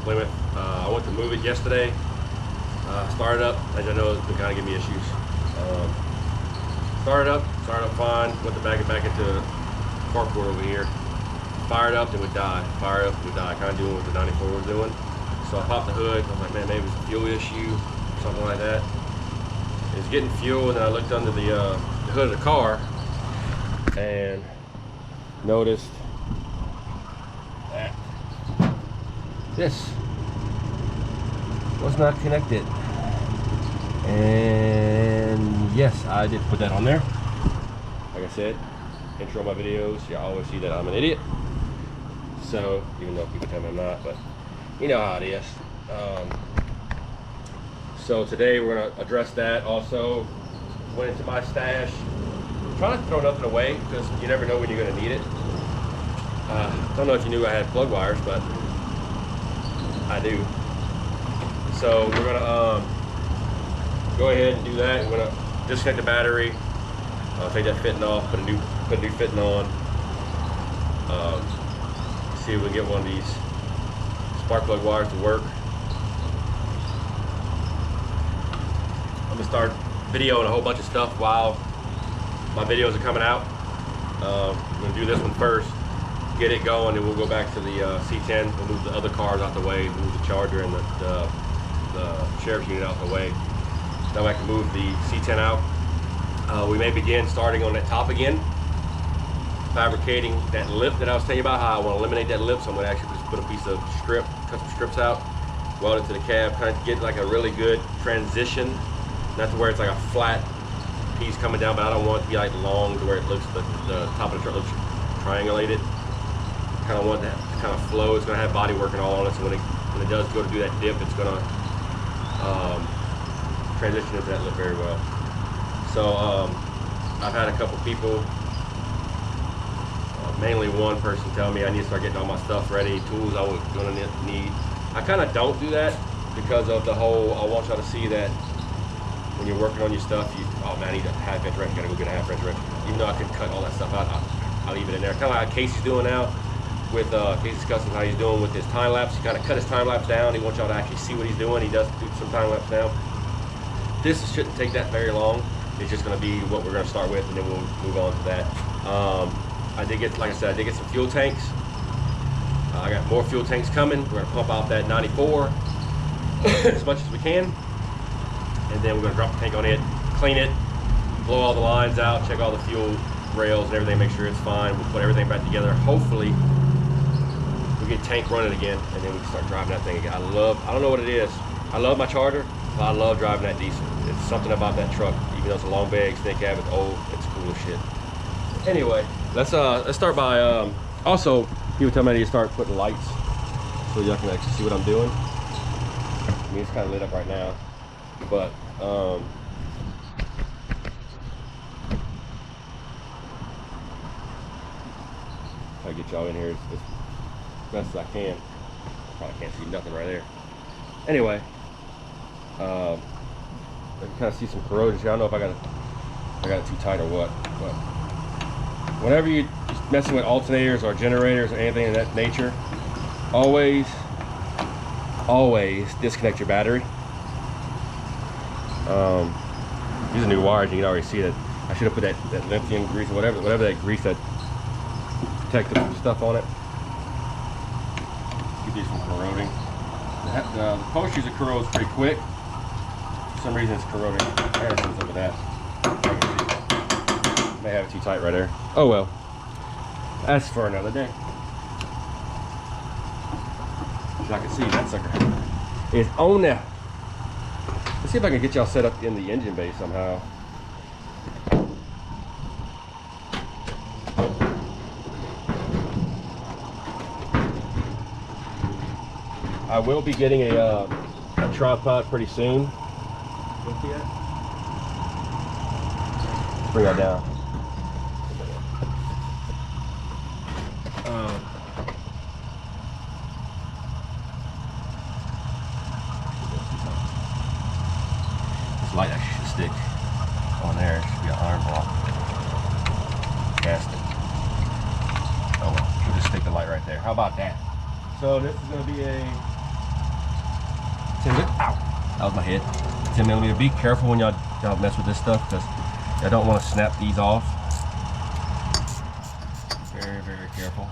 Plymouth. I went to move it yesterday. Started up, as I know it's been kind of giving me issues. Started up fine. Went to back it back into the carport over here. Fired up, then would die. Fire up, would die. Kind of doing what the 94 was doing. So I popped the hood. I was like, man, maybe it's a fuel issue, something like that. It's getting fuel, and then I looked under the hood of the car and noticed that this was not connected. And yes, I did put that on there. Like I said, intro my videos, you always see that I'm an idiot. So, even though people tell me I'm not, but you know how it is. So today we're gonna address that. Also, went into my stash. Try not to throw nothing away because you never know when you're gonna need it. Don't know if you knew I had plug wires, but I do. So we're gonna go ahead and do that. We're gonna disconnect the battery. Take that fitting off. Put a new fitting on. See if we can get one of these spark plug wires to work. I'm gonna start videoing a whole bunch of stuff while my videos are coming out. I'm gonna do this one first, get it going, and we'll go back to the C10. We'll move the other cars out the way, move the Charger and the sheriff's unit out the way. Now I can move the C10 out. We may begin starting on that top again, fabricating that lip that I was telling you about, how I want to eliminate that lip. So I'm going to actually just put a piece of strip, cut some strips out, weld it to the cab, kind of get like a really good transition. Not to where it's like a flat piece coming down, but I don't want it to be like long to where it looks, the top of the truck looks triangulated. Kind of want that to kind of flow. It's going to have body working all on it, so when it does go to do that dip, it's going to transition into that lip very well. So I've had a couple people, mainly one person, tell me I need to start getting all my stuff ready, tools I was going to need. I kind of don't do that because of the whole, I want y'all to see that when you're working on your stuff, oh man, I need a half-inch wrench, you gotta go get a half-inch wrench. Even though I could cut all that stuff out, I'll leave it in there. Kind of like Casey's doing now with Casey's Customs, how he's doing with his time lapse. He kind of cut his time lapse down. He wants y'all to actually see what he's doing. He does do some time lapse now. This shouldn't take that very long. It's just going to be what we're going to start with, and then we'll move on to that. I did get, like I said, I did get some fuel tanks. I got more fuel tanks coming. We're going to pump out that 94 as much as we can, and then we're going to drop the tank on it, clean it, blow all the lines out, check all the fuel rails and everything, make sure it's fine. We'll put everything back together. Hopefully, we get tank running again, and then we can start driving that thing again. I don't know what it is. I love my Charger, but I love driving that diesel. It's something about that truck. Even though it's a long bag, snake cab, it's old, it's cool as shit. Anyway, let's start by also people tell me I need to start putting lights so y'all can actually see what I'm doing. I mean, it's kind of lit up right now, but try to get y'all in here as best as I can. Probably can't see nothing right there. Anyway, I can kind of see some corrosion. I don't know if I got it too tight or what, but whenever you're messing with alternators or generators or anything of that nature, always disconnect your battery. Using new wires, you can already see that I should have put that lithium grease or whatever that grease, that protective stuff on it. Keep these from corroding. The upholstery corrodes pretty quick. For some reason it's corroding. I gotta see what's up with that. May have it too tight right there. Oh well. That's for another day. As I can see, that sucker is on there. Let's see if I can get y'all set up in the engine bay somehow. I will be getting a tripod pretty soon. Bring that down. This light actually should stick on there. It should be an iron block. Cast it. Oh well, we'll just stick the light right there. How about that? So this is going to be a Ow! That was my head. 10mm. Be careful when y'all mess with this stuff, because y'all don't want to snap these off. Very, very careful.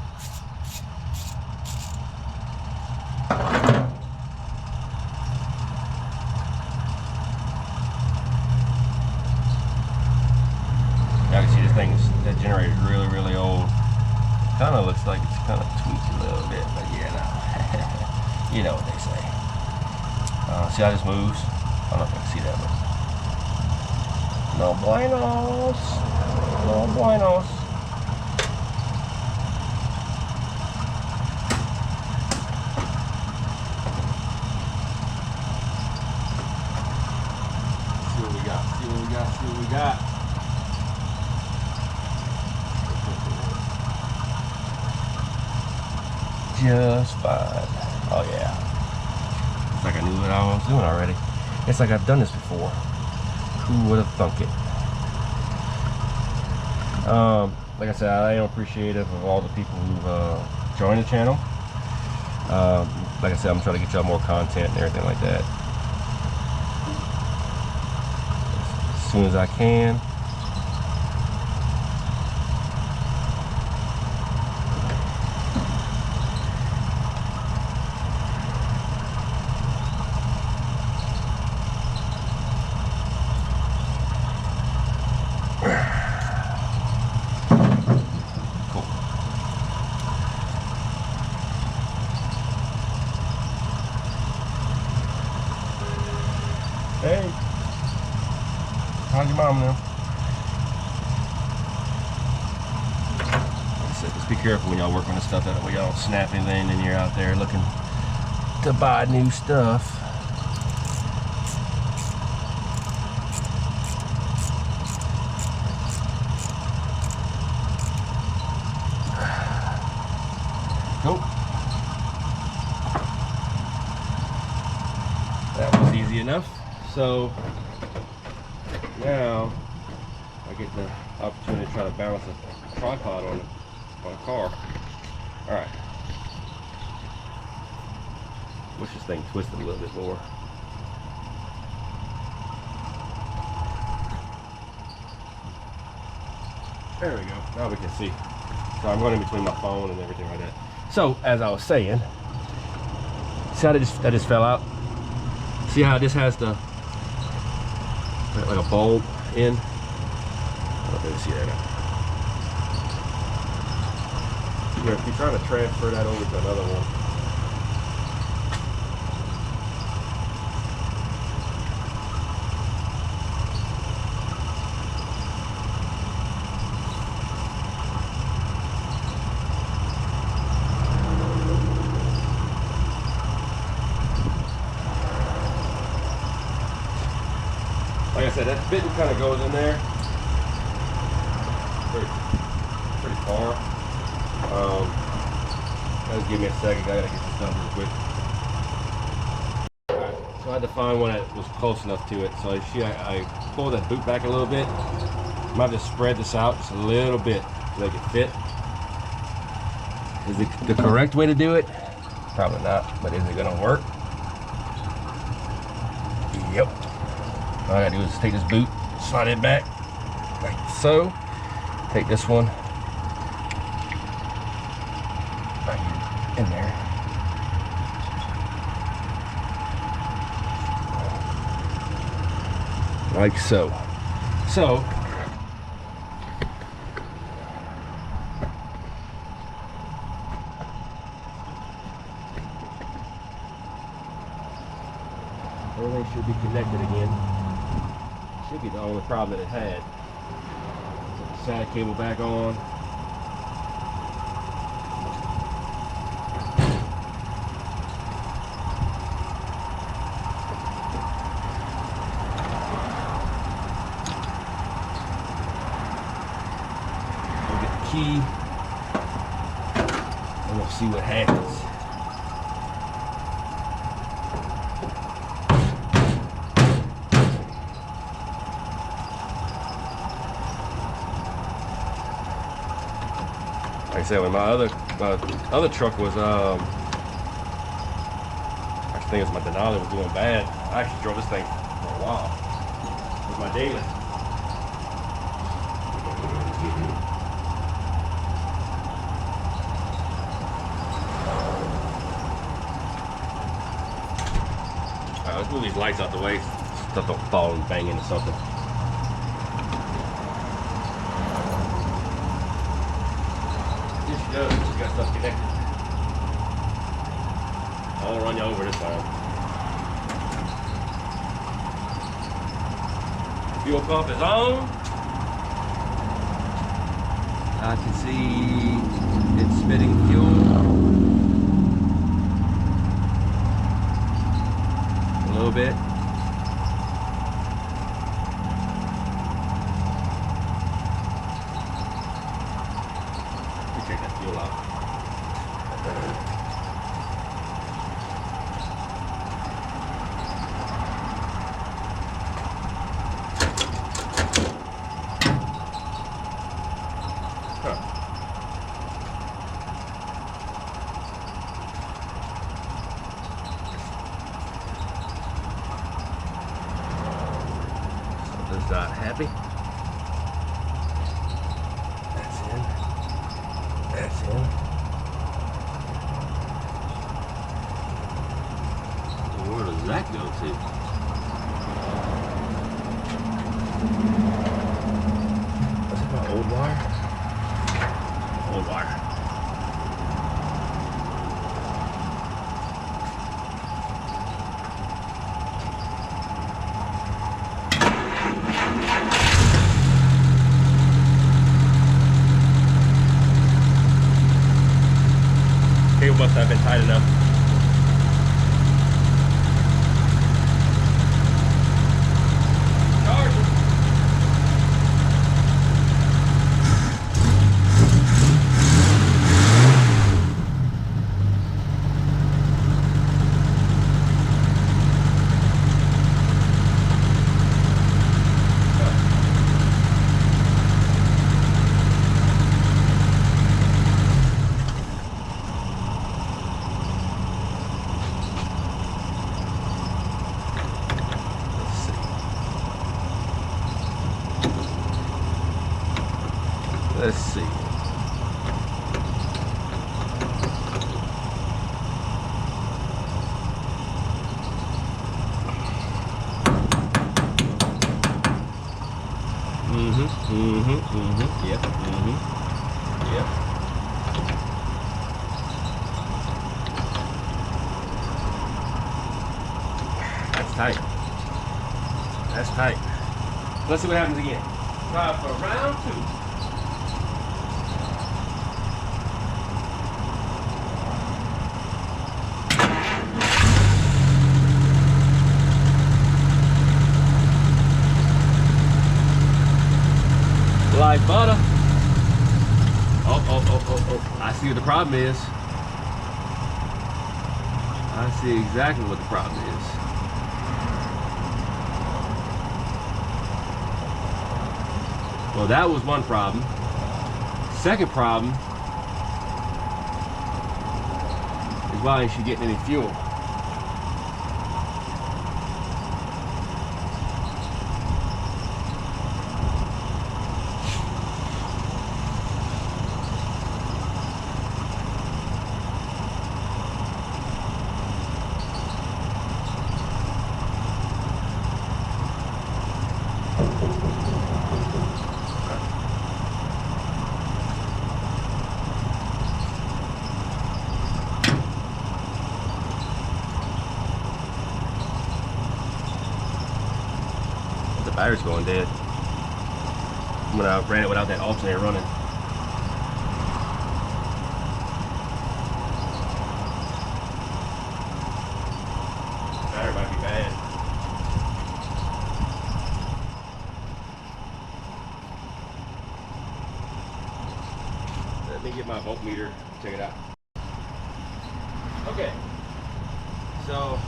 Y'all can see this that generator is really, really old. Kind of looks like it's kind of tweaked a little bit, but yeah, no. You know what they say. See how this moves? I don't know if I can see that, but no buenos. No buenos. See what we got. See what we got. See what we got. Just fine. Oh yeah. It's like I knew what I was doing already. It's like I've done this before. Who would have thunk it? Like I said, I am appreciative of all the people who've joined the channel. Like I said, I'm trying to get y'all more content and everything like that as soon as I can. Hey, how's your mom now? Like I said, just be careful when y'all work on this stuff, that way y'all don't snap anything and you're out there looking to buy new stuff. Nope. That was easy enough. So now I get the opportunity to try to balance a tripod on a car. All right. Wish this thing twisted a little bit more. There we go. Now we can see. So I'm running between my phone and everything like that. So as I was saying, see how that just fell out? See how this has the like a bulb in? I don't know if you see that. Yeah, if you're trying to transfer that over to another one. Like I said, that fitting kind of goes in there pretty far. Just give me a second, I gotta get this done real quick. Alright, so I had to find one that was close enough to it. So you see, I pulled that boot back a little bit. I might have to spread this out just a little bit to make it fit. Is it the correct way to do it? Probably not, but is it gonna work? Yep. All I gotta do is take this boot, slide it back, like so. Take this one, right in there. Like so. So, everything should be connected again. Should be the only problem that it had. Put the side cable back on. We'll get the key and we'll see what happens. Like I said, when my other truck was, I thing is my Denali was doing bad. I actually drove this thing for a while with my daily. Alright, let's move these lights out the way. Stuff don't fall and bang into something. Yes, she does. She got stuff connected. I won't run you over this time. Fuel pump is on. I can see it spitting fuel. A little bit. Let me check that fuel out. Something's not happy. That's in. That's in. Where does that go to? Was it my old wire? Old wire. Cable must have been tight enough. Let's see. Yep. Yep. That's tight. That's tight. Let's see what happens again. Try for round 2. Like butter. Oh. I see what the problem is. I see exactly what the problem is. Well, that was one problem. Second problem is why ain't she getting any fuel? Battery's going dead. When I ran it without that alternator running. Battery might be bad. Let me get my voltmeter, check it out. Okay, so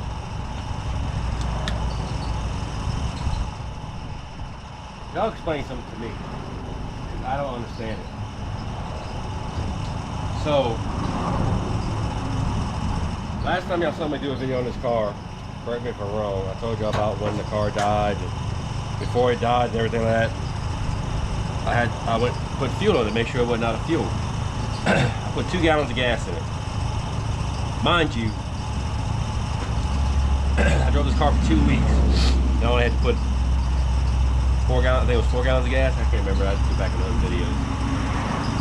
y'all explain something to me, because I don't understand it. So, Last time y'all saw me do a video on this car, correct me if I'm wrong, I told y'all about when the car died, and before it died and everything like that. I went put fuel on it to make sure it wasn't out of fuel. I put 2 gallons of gas in it. Mind you, I drove this car for 2 weeks. And I only had to put 4 gallons, I think it was 4 gallons of gas. I can't remember, I had to go back in those videos.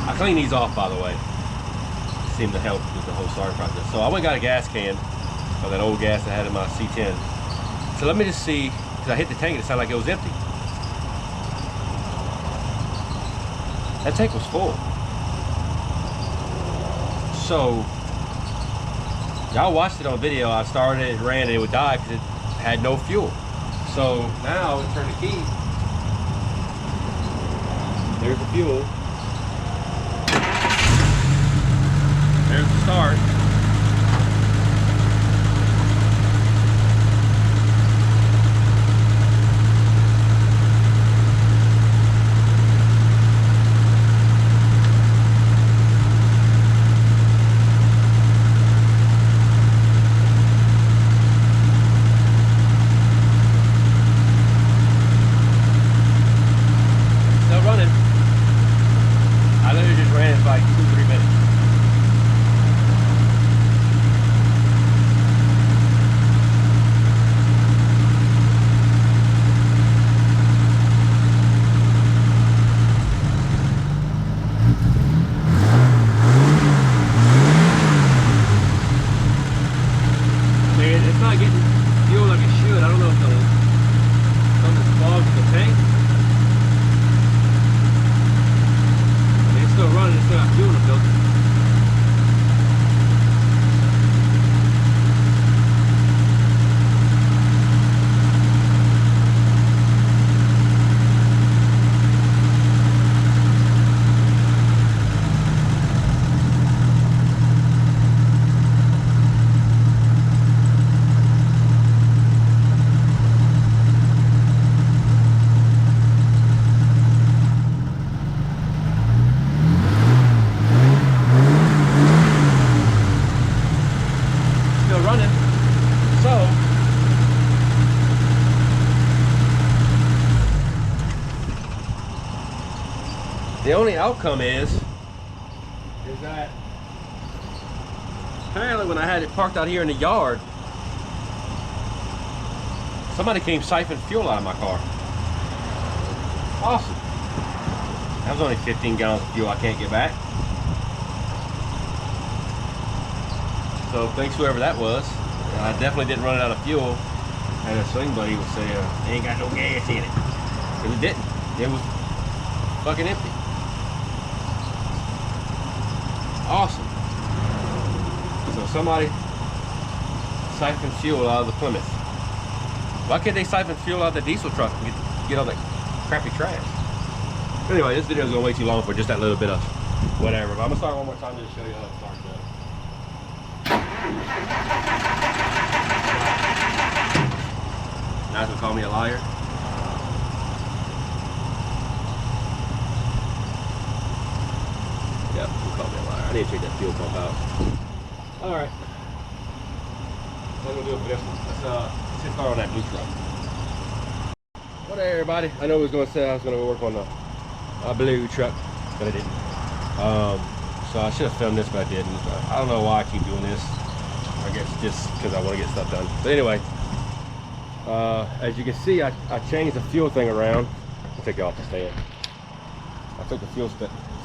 I cleaned these off, by the way. It seemed to help with the whole starting process. So I went and got a gas can of that old gas I had in my C10. So let me just see, because I hit the tank and it sounded like it was empty. That tank was full. So, y'all watched it on video. I started it, ran, and it would die because it had no fuel. So now, we turn the key. There's the fuel. There's the start. The only outcome is that apparently when I had it parked out here in the yard, somebody came siphoning fuel out of my car. Awesome. That was only 15 gallons of fuel I can't get back. So thanks whoever that was. I definitely didn't run it out of fuel. And a swing buddy would say, they ain't got no gas in it. Because it didn't. It was fucking empty. Awesome. So somebody siphoned fuel out of the Plymouth. Why can't they siphon fuel out of the diesel truck and get all that crappy trash? Anyway, this video is going way too long for just that little bit of whatever. But I'm going to start one more time just to show you how it starts up. Now it's going to call me a liar. Yeah, you call me a liar. I need to take that fuel pump out. Alright. That's what I'm going to do it for this one. Let's get started on that blue truck. What hey everybody. I know I was going to say I was going to work on the blue truck, but I didn't. So I should have filmed this, but I didn't. I don't know why I keep doing this. I guess just because I want to get stuff done. But anyway, as you can see, I changed the fuel thing around. I'll take it off the stand. I took the fuel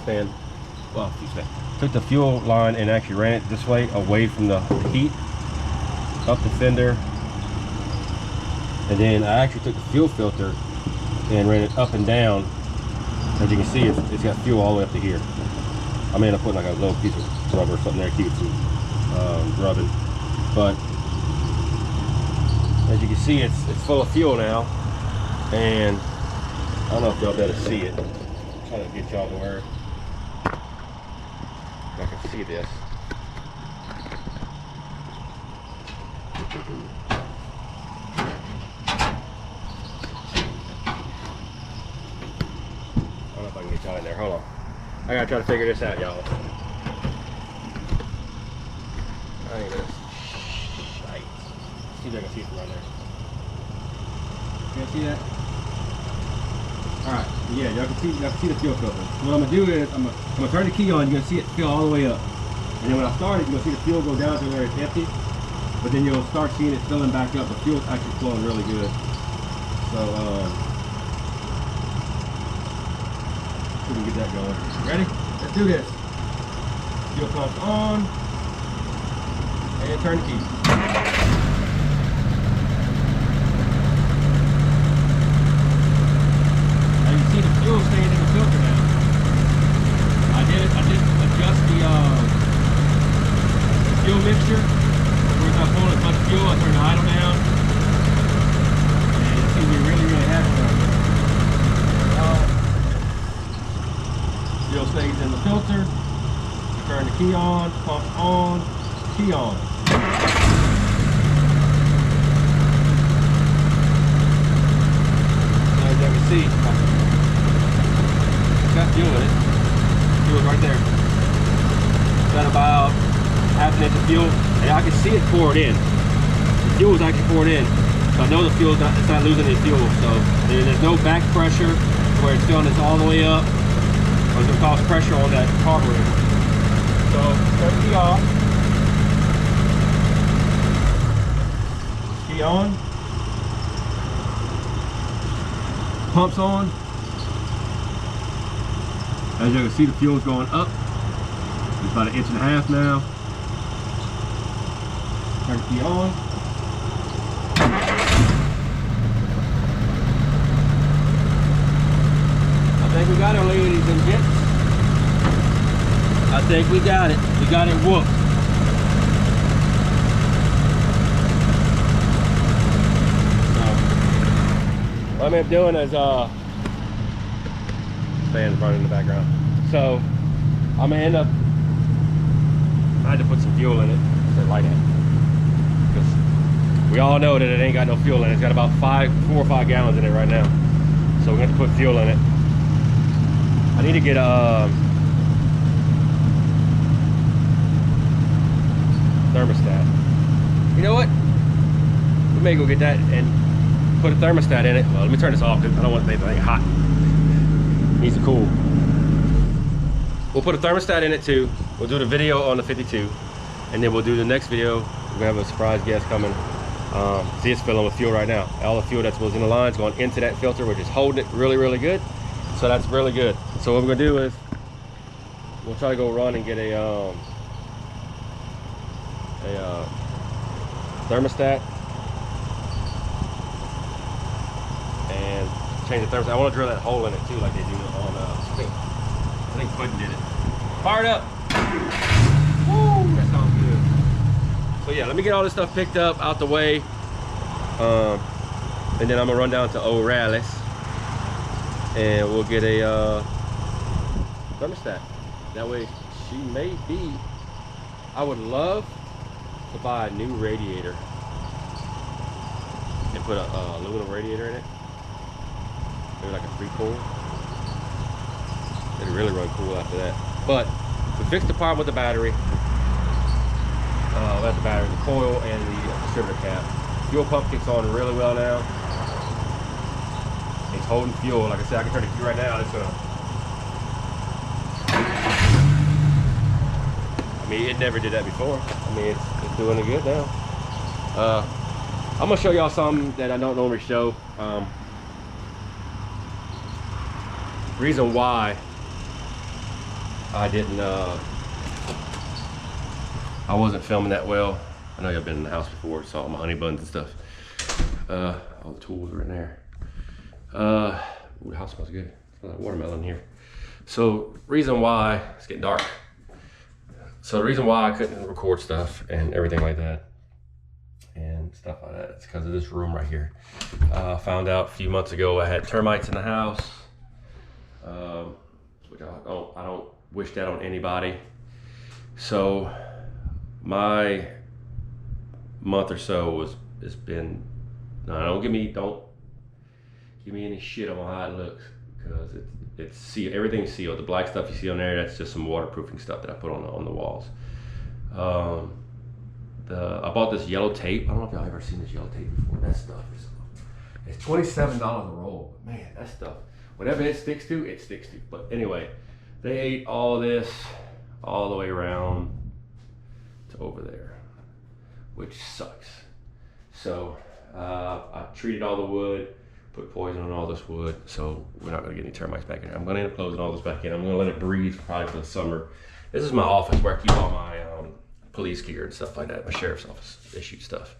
stand. Well, took the fuel line and actually ran it this way, away from the heat, up the fender, and then I actually took the fuel filter and ran it up and down. As you can see, it's got fuel all the way up to here. I may end up putting like a little piece of rubber or something there to keep it from rubbing. But as you can see, it's full of fuel now, and I don't know if y'all better see it. I'm trying to get y'all to where I can see this. I don't know if I can get y'all in there. Hold on. I gotta try to figure this out, y'all. I ain't gonna See if I can see it from right there. You guys see that? Alright, yeah, y'all can see the fuel filter. So what I'm gonna do is I'm gonna turn the key on, you're gonna see it fill all the way up. And then when I start it, you're gonna see the fuel go down to where it's empty. But then you'll start seeing it filling back up. The fuel's actually flowing really good. So we can get that going. Ready? Let's do this. Fuel pump on. And turn the key. See the fuel staying in the filter now. I did adjust the fuel mixture. Where it's not pulling as much fuel, I turned the idle down. And it seems to be really happy right now. Fuel stays in the filter. Turn the key on, pump on, key on. As you can see, got fuel in it. Fuel's right there. Got about half an inch of fuel, and I can see it pouring in. The fuel is actually pouring in, so I know the fuel it's not losing any fuel. So there's no back pressure where it's filling this all the way up, or it's gonna cause pressure on that carburetor. So turn the key off. Key on. Pumps on. As you can see, the fuel's going up. It's about 1.5 inches now. Turn the key on. I think we got it, ladies and gents. I think we got it. We got it whooped. So, what I'm doing is fans running in the background. So I'm gonna end up, I had to put some fuel in it to light it, because we all know that it ain't got no fuel in it. It's got about 4 or 5 gallons in it right now, so we're gonna have to put fuel in it. I need to get a thermostat. You know what, we may go get that and put a thermostat in it. Well, let me turn this off because I don't want anything hot. Needs to cool. We'll put a thermostat in it too. We'll do the video on the 52, and then we'll do the next video. We're gonna have a surprise guest coming. See, it's filling with fuel right now. All the fuel that was in the line is going into that filter, which is holding it really good. So that's really good. So what we're gonna do is we'll try to go run and get a thermostat and change the thermostat. I want to drill that hole in it too, like they do on I think Puddin did it. Fired up. Woo, that sounds good. So yeah, let me get all this stuff picked up out the way, and then I'm gonna run down to O'Reilly's and we'll get a thermostat. That way she may be, I would love to buy a new radiator and put a aluminum radiator in it. Maybe like a 3-core. It'd really run cool after that. But we fixed the problem with the battery. That's the battery, the coil, and the distributor cap. Fuel pump kicks on really well now. It's holding fuel. Like I said, I can turn the key right now. It's gonna. I mean, it never did that before. I mean, it's doing it good now. I'm gonna show y'all something that I don't normally show. Reason why I didn't, I wasn't filming that well. I know y'all been in the house before, saw my honey buns and stuff. All the tools are in there. Ooh, the house smells good. Smells like watermelon in here. So reason why, it's getting dark. So the reason why I couldn't record stuff and everything like that and stuff like that, it's because of this room right here. Found out a few months ago I had termites in the house, which I don't wish that on anybody. So my month or so it's been, don't give me any shit on how it looks, because it's sealed. Everything's sealed. The black stuff you see on there, that's just some waterproofing stuff that I put on the walls. I bought this yellow tape. I don't know if y'all ever seen this yellow tape before. That stuff is, it's $27 a roll. But man, that stuff, whatever it sticks to, it sticks to. But anyway, they ate all this all the way around to over there, which sucks. So I treated all the wood, put poison on all this wood, so we're not gonna get any termites back in here. I'm gonna end up closing all this back in. I'm gonna let it breathe probably for the summer. This is my office where I keep all my police gear and stuff like that, my sheriff's office issued stuff.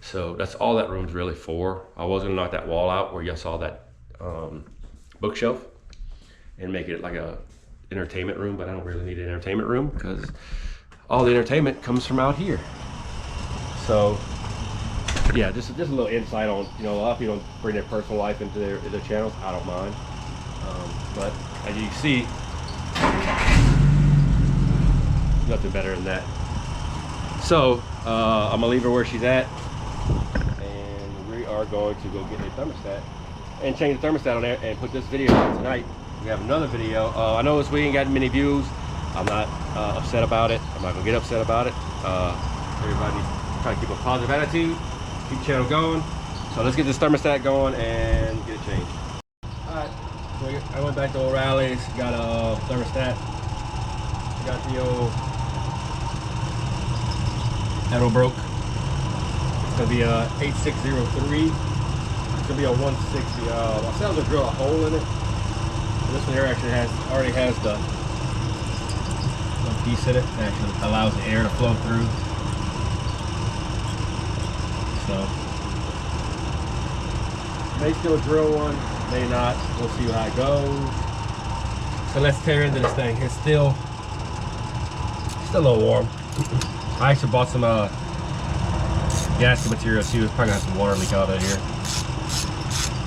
So that's all that room's really for. I was gonna knock that wall out where y'all saw that bookshelf and make it like a entertainment room, but I don't really need an entertainment room because all the entertainment comes from out here. So yeah, just a little insight on, you know, a lot of people bring their personal life into their channels. I don't mind, but as you can see, nothing better than that. So I'm gonna leave her where she's at, and we are going to go get a thermostat and change the thermostat on there and put this video out tonight. We have another video. I know we ain't got many views. I'm not upset about it. I'm not gonna get upset about it. Everybody try to keep a positive attitude, keep the channel going. So let's get this thermostat going and get it changed. All right, so I went back to O'Reilly's, got a thermostat. Got the old handle broke. It's gonna be a 8603. It's gonna be a 160. I said I was gonna drill a hole in it. This one here actually already has the piece in it. It actually allows the air to flow through. So may still drill one, may not. We'll see how it goes. So let's tear into this thing. It's still a little warm. I actually bought some gas material too. It's probably gonna have some water leak out of here.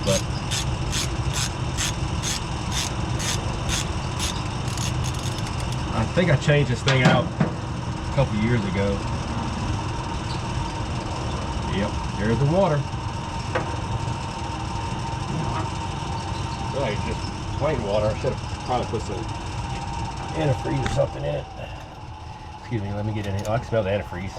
But I think I changed this thing out a couple years ago. Yep, there's the water. Well, it's just plain water. I should have probably put some antifreeze or something in it. Excuse me, let me get in here. Oh, I can smell the antifreeze.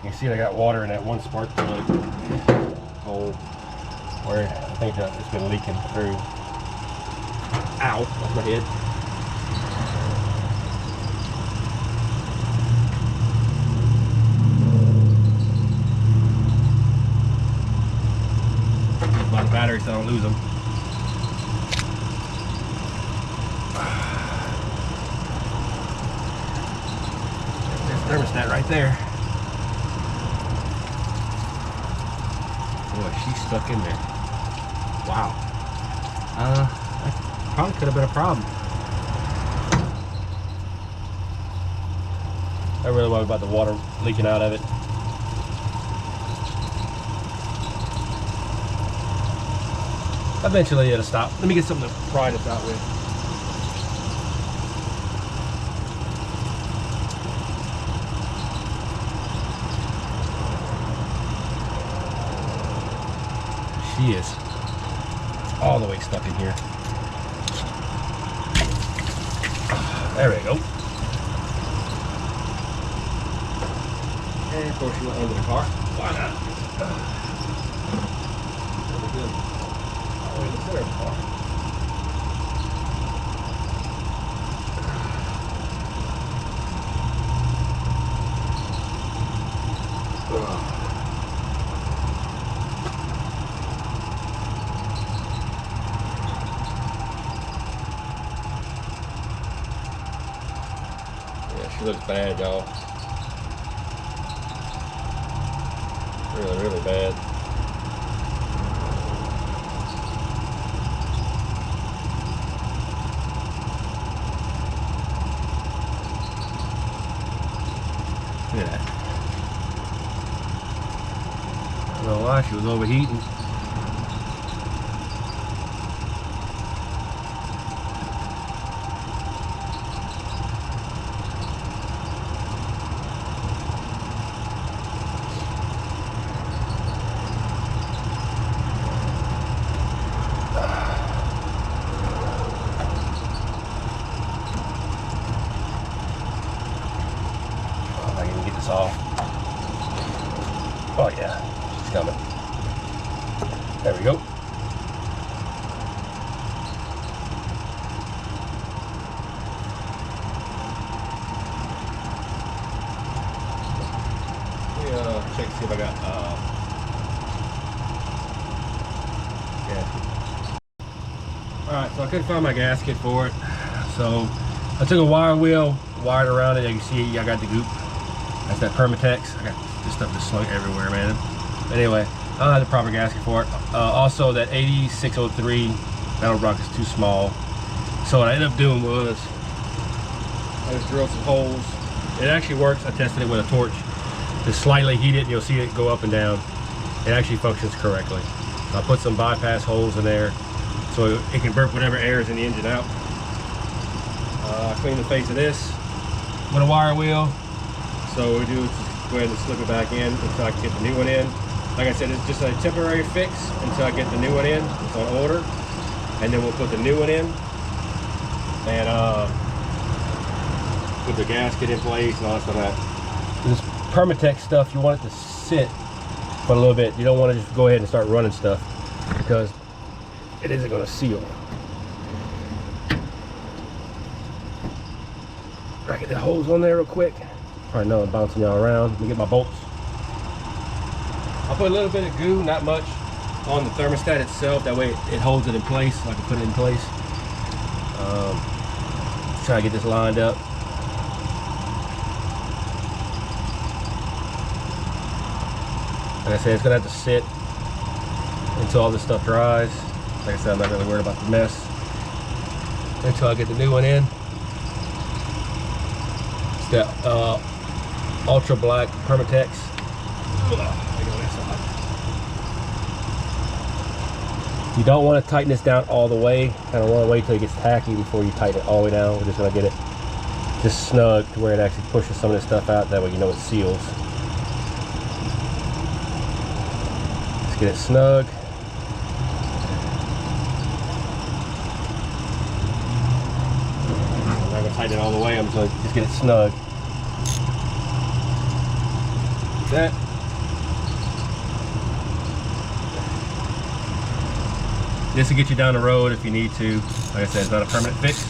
You can see I got water in that one spark plug hole where I think it's been leaking through. Ow, that's my head. By the battery so I don't lose them. There's thermostat right there. Boy, she's stuck in there. Wow. That probably could have been a problem. I really worry about the water leaking out of it. Eventually it'll stop. Let me get something to pry this out with. She is all the way stuck in here. There we go. And of course she went under the car. Why not? Really good. All the way in the center of the car. She looks bad, y'all. Really, really bad. Look at that. I don't know why she was overheating. off. Oh yeah, she's coming. There we go. Check to see if I got gasket. Alright, so I couldn't find my gasket for it. So I took a wire wheel, wired around it. You can see I got the goop. That's that Permatex. I got this stuff just slung everywhere, man. But anyway, I don't have the proper gasket for it. Also, that 8603 metal block is too small. So what I ended up doing was I just drilled some holes. It actually works. I tested it with a torch. Just slightly heat it and you'll see it go up and down. It actually functions correctly. I put some bypass holes in there so it can burp whatever air is in the engine out. I clean the face of this with a wire wheel. So what we do is just go ahead and slip it back in until I can get the new one in. Like I said, it's just a temporary fix until I get the new one in. It's on order. And then we'll put the new one in and put the gasket in place and all that stuff like that. This Permatex stuff, you want it to sit for a little bit. You don't want to just go ahead and start running stuff because it isn't going to seal. I get the hose on there real quick. Probably know I'm bouncing y'all around. Let me get my bolts. I'll put a little bit of goo, not much, on the thermostat itself. That way it holds it in place. So I can put it in place. Try to get this lined up. Like I said, it's gonna have to sit until all this stuff dries. Like I said, I'm not really worried about the mess until I get the new one in. It's the ultra black Permatex. You don't want to tighten this down all the way. Kind of want to wait till it gets tacky before you tighten it all the way down. We're just gonna get it just snug to where it actually pushes some of this stuff out. That way you know it seals. Get it snug. I'm not gonna tighten it all the way. I'm just gonna just get it snug. Like that. This will get you down the road if you need to. Like I said, it's not a permanent fix.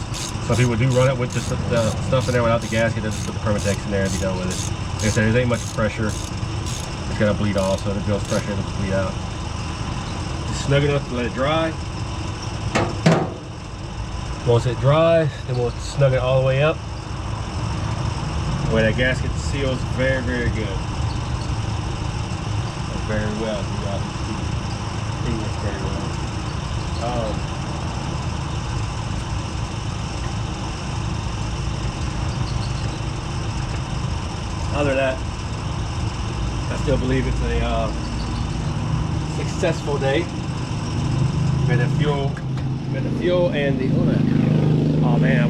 Some people do run it with just the stuff in there without the gasket. They'll just put the Permatex in there and be done with it. Like I said, there ain't much pressure. It's gonna bleed off, so if it goes pressure, it'll bleed out. Just snug enough to let it dry. Once it dries, then we'll snug it all the way up. The way that gasket seals very, very good. Very well. English very well. Other than that, I still believe it's a successful day. We had the fuel and the oh man, I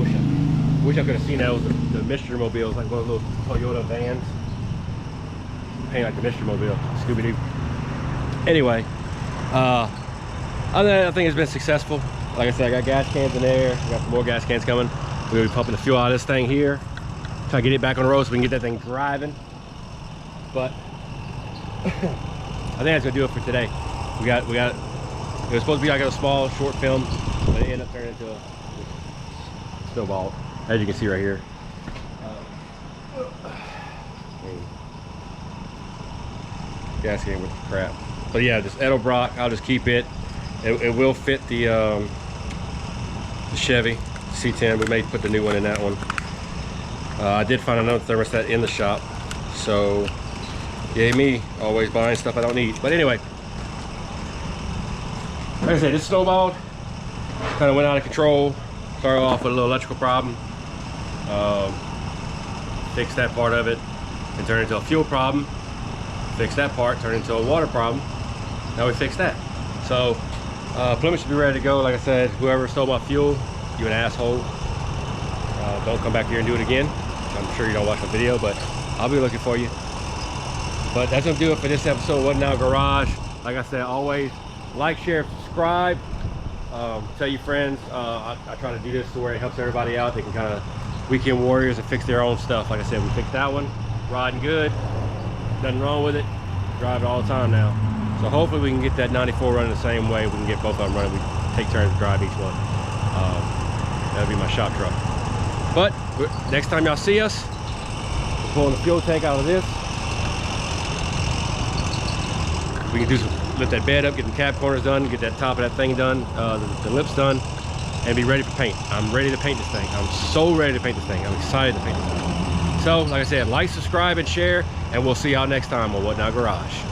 wish I could have seen that. It was the Mystery Mobile. It was like one of those Toyota vans, paint like the Mystery Mobile, Scooby-Doo. Anyway, other than that, I think it's been successful. Like I said, I got gas cans in there. I got some more gas cans coming. We'll be pumping the fuel out of this thing here. Try to get it back on the road so we can get that thing driving. But I think that's gonna do it for today. We got it was supposed to be like a small short film, but it ended up turning into a snowball, as you can see right here. Gas can with the crap. But yeah, this Edelbrock, I'll just keep it. It will fit the Chevy C10. We may put the new one in that one. I did find another thermostat in the shop, so yay me, always buying stuff I don't need. But anyway, like I said, this snowballed, kind of went out of control. Started off with a little electrical problem. Fixed that part of it and turned into a fuel problem. Fixed that part, turned into a water problem. Now we fixed that. So Plymouth should be ready to go. Like I said, whoever stole my fuel, you an asshole. Don't come back here and do it again. I'm sure you don't watch my video, but I'll be looking for you. But that's gonna do it for this episode of What Now Garage. Like I said, always like, share, subscribe. Tell your friends. I try to do this to where it helps everybody out. They can kind of weekend warriors and fix their own stuff. Like I said, we fixed that one. riding good, nothing wrong with it. Drive it all the time now. So hopefully we can get that 94 running the same way. We can get both of them running. We take turns to drive each one. That'll be my shop truck. But next time y'all see us, we're pulling the fuel tank out of this. We can do some, lift that bed up, get the cab corners done, get that top of that thing done, the lips done, and be ready for paint. I'm ready to paint this thing. I'm so ready to paint this thing. I'm excited to paint this thing. So, like I said, like, subscribe, and share, and we'll see y'all next time on What Now Garage.